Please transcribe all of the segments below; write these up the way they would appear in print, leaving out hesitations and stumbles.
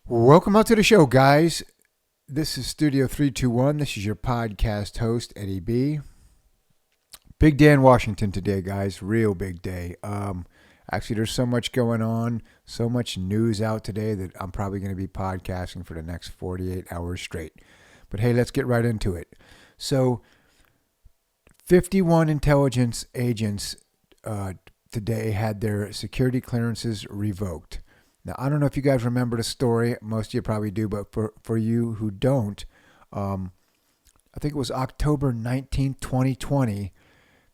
Welcome out to the show, guys. This is Studio 321. This is your podcast host, Eddie B. Big day in Washington today, guys. Real big day. Actually, there's so much going on, so much news out today that I'm probably going to be podcasting for the next 48 hours straight. But hey, let's get right into it. So, 51 intelligence agents today had their security clearances revoked. Now, I don't know if you guys remember the story. Most of you probably do, but for you who don't, I think it was October 19th, 2020,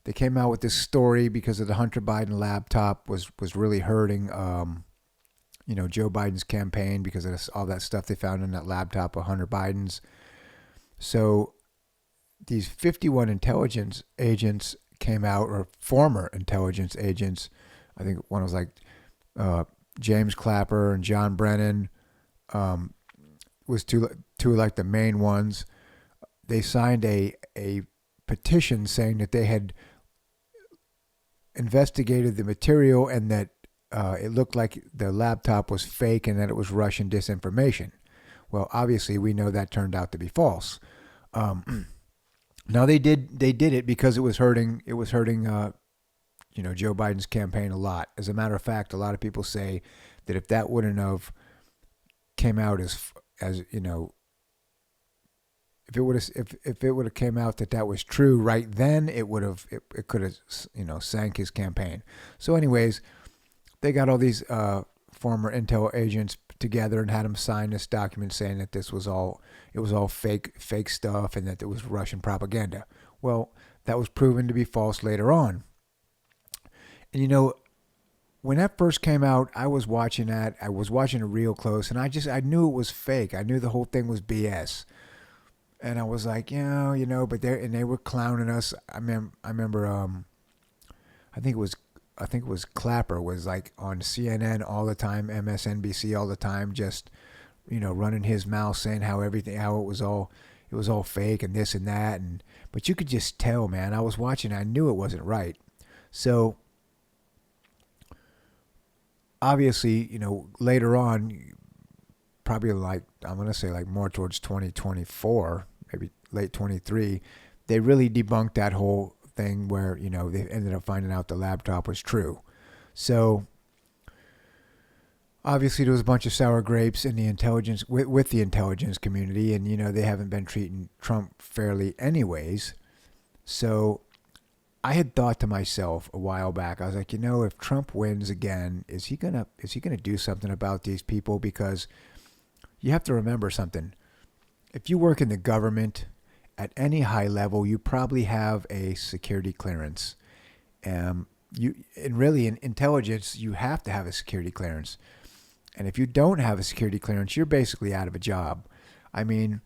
they came out with this story because of the Hunter Biden laptop was really hurting, Joe Biden's campaign because of all that stuff they found in that laptop of Hunter Biden's. So these 51 intelligence agents came out, or former intelligence agents. I think one was like James Clapper and John Brennan, was two like the main ones. They signed a petition saying that they had investigated the material and that it looked like the laptop was fake and that it was Russian disinformation. Well, obviously we know that turned out to be false. Now they did it because it was hurting Joe Biden's campaign a lot. As a matter of fact, a lot of people say that if that wouldn't have came out as if it would have came out that was true right then, it could have sank his campaign. So anyways, they got all these former intel agents together and had them sign this document saying that this was all fake stuff and that it was Russian propaganda. Well, that was proven to be false later on. And when that first came out, I was watching that. I was watching it real close, and I knew it was fake. I knew the whole thing was BS. And I was like, but they were clowning us. I remember I think it was Clapper was like on CNN all the time, MSNBC all the time, just running his mouth saying how it was all fake and this and that, but you could just tell, man. I was watching, I knew it wasn't right. So obviously, later on, probably like, I'm going to say like more towards 2024, maybe late 23, they really debunked that whole thing where, they ended up finding out the laptop was true. So obviously there was a bunch of sour grapes in the intelligence with the intelligence community, and they haven't been treating Trump fairly anyways. So I had thought to myself a while back, I was like, if Trump wins again, is he gonna do something about these people? Because you have to remember something. If you work in the government at any high level, you probably have a security clearance. And really in intelligence, you have to have a security clearance. And if you don't have a security clearance, you're basically out of a job. I mean,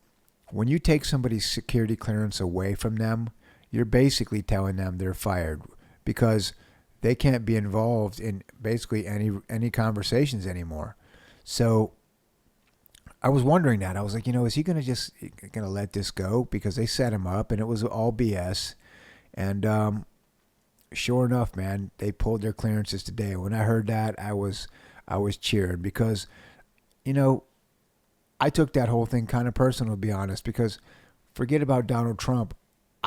when you take somebody's security clearance away from them, you're basically telling them they're fired because they can't be involved in basically any conversations anymore. So I was wondering that. I was like, is he going to let this go? Because they set him up and it was all BS. And sure enough, man, they pulled their clearances today. When I heard that, I was cheered because, I took that whole thing kind of personal, to be honest, because forget about Donald Trump.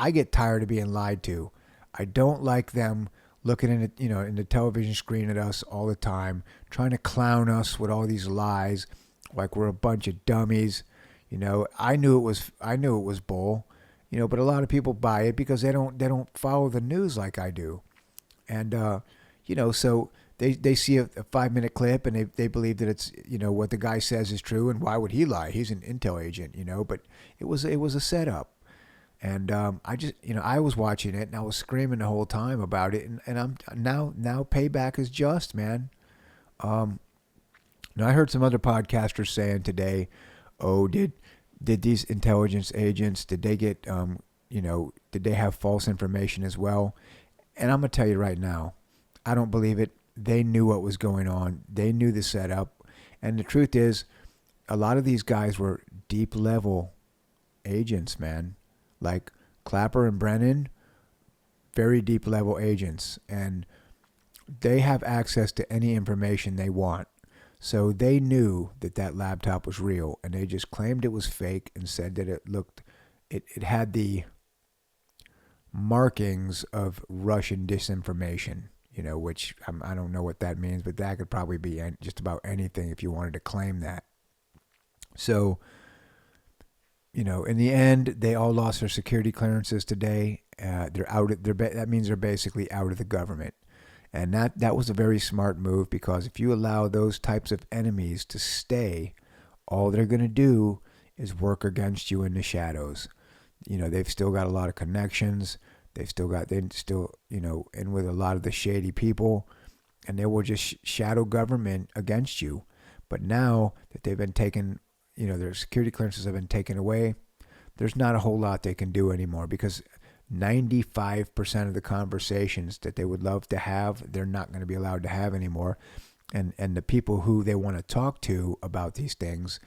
I get tired of being lied to. I don't like them looking in the television screen at us all the time, trying to clown us with all these lies, like we're a bunch of dummies. I knew it was bull, but a lot of people buy it because they don't follow the news like I do, and so they see a 5-minute clip and they believe that it's what the guy says is true, and why would he lie? He's an intel agent, but it was a setup. And I was watching it and I was screaming the whole time about it, and I'm now payback is just, man. Now I heard some other podcasters saying today, oh, did these intelligence agents, did they get did they have false information as well? And I'm gonna tell you right now, I don't believe it. They knew what was going on. They knew the setup, and the truth is, a lot of these guys were deep level agents, man. Like Clapper and Brennan, very deep level agents, and they have access to any information they want. So they knew that that laptop was real, and they just claimed it was fake and said that it had the markings of Russian disinformation. Which I don't know what that means, but that could probably be just about anything if you wanted to claim that. So, in the end, they all lost their security clearances today. They're out. That means they're basically out of the government, and that was a very smart move, because if you allow those types of enemies to stay, all they're going to do is work against you in the shadows. They've still got a lot of connections. They still, in with a lot of the shady people, and they will just shadow government against you. But now that they've been taken, their security clearances have been taken away, there's not a whole lot they can do anymore, because 95% of the conversations that they would love to have, they're not going to be allowed to have anymore. And the people who they want to talk to about these things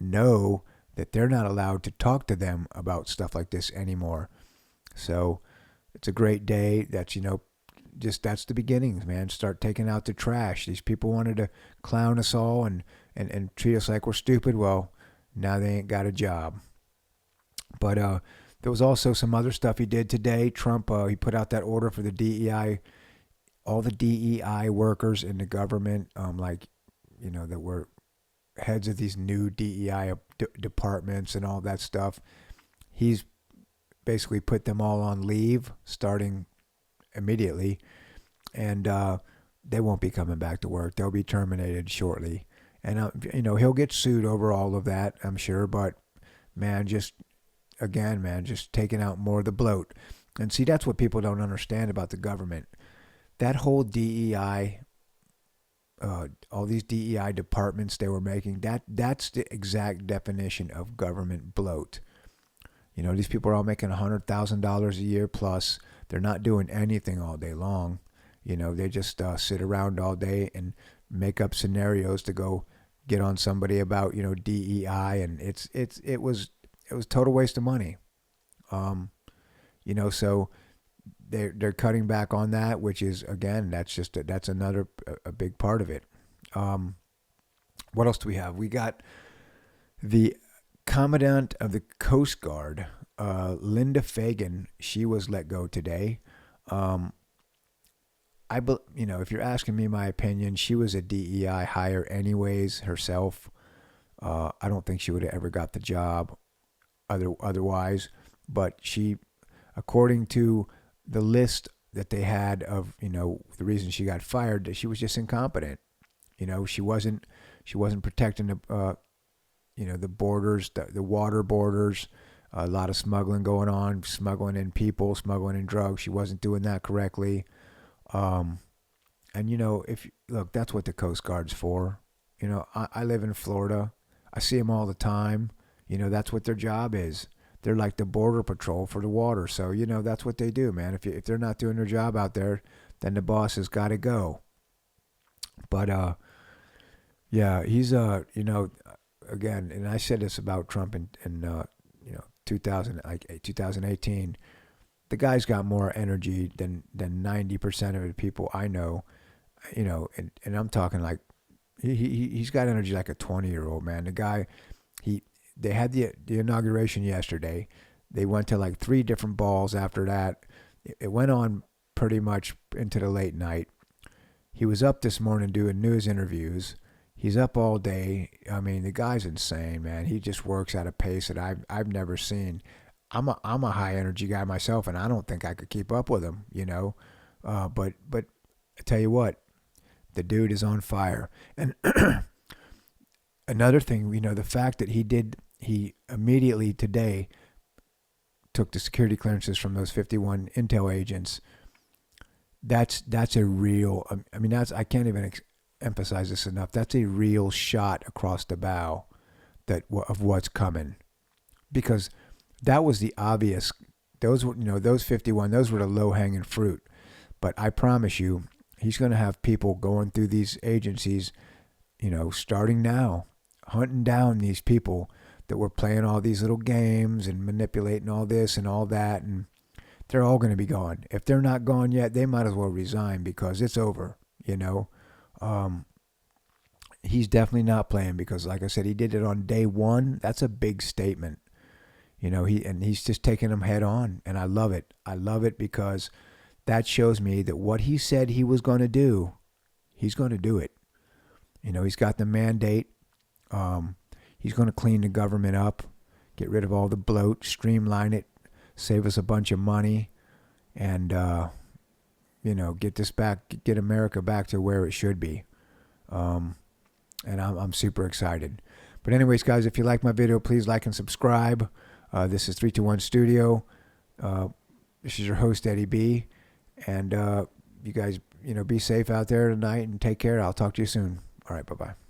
know that they're not allowed to talk to them about stuff like this anymore. So it's a great day. That's that's the beginnings, man. Start taking out the trash. These people wanted to clown us all and treat us like we're stupid. Well, now they ain't got a job. But there was also some other stuff he did today. Trump, he put out that order for the DEI, all the DEI workers in the government, that were heads of these new DEI departments and all that stuff. He's basically put them all on leave starting immediately, and they won't be coming back to work. They'll be terminated shortly, and he'll get sued over all of that, I'm sure. But man, just taking out more of the bloat. And see, that's what people don't understand about the government. That whole DEI, all these DEI departments they were making, that's the exact definition of government bloat. These people are all making $100,000 a year plus. They're not doing anything all day long. They just sit around all day and make up scenarios to go get on somebody about DEI, and it was total waste of money. So they're cutting back on that, which is, again, that's another a big part of it. What else do we have? We got the Commandant of the Coast Guard, Linda Fagan. She was let go today. If you're asking me my opinion, she was a DEI hire anyways herself. I don't think she would have ever got the job otherwise, but she, according to the list that they had of the reason she got fired, she was just incompetent. She wasn't protecting the borders, the water borders. A lot of smuggling going on, smuggling in people, smuggling in drugs. She wasn't doing that correctly. And look, that's what the Coast Guard's for. I live in Florida. I see them all the time. That's what their job is. They're like the border patrol for the water. So, that's what they do, man. If they're not doing their job out there, then the boss has got to go. But, yeah, he's, again, and I said this about Trump in 2018. The guy's got more energy than 90% of the people I know, and I'm talking like he's got energy like a 20-year-old, man. The guy, they had the inauguration yesterday. They went to like 3 different balls after that. It went on pretty much into the late night. He was up this morning doing news interviews. He's up all day. I mean, the guy's insane, man. He just works at a pace that I've never seen. I'm a high energy guy myself, and I don't think I could keep up with him, But I tell you what, the dude is on fire. And another thing, the fact that he immediately today took the security clearances from those 51 intel agents. That's a real. I can't even emphasize this enough. That's a real shot across the bow of what's coming, because that was the obvious. Those were, those 51. Those were the low-hanging fruit. But I promise you, he's going to have people going through these agencies, starting now, hunting down these people that were playing all these little games and manipulating all this and all that, and they're all going to be gone. If they're not gone yet, they might as well resign, because it's over. he's definitely not playing because, like I said, he did it on day one. That's a big statement. He's just taking them head on, and I love it. I love it because that shows me that what he said he was going to do, he's going to do it. He's got the mandate. He's going to clean the government up, get rid of all the bloat, streamline it, save us a bunch of money, and get America back to where it should be. And I'm super excited. But anyways, guys, if you like my video, please like and subscribe. This is 321 Studio. This is your host, Eddie B. And you guys, be safe out there tonight and take care. I'll talk to you soon. All right, bye-bye.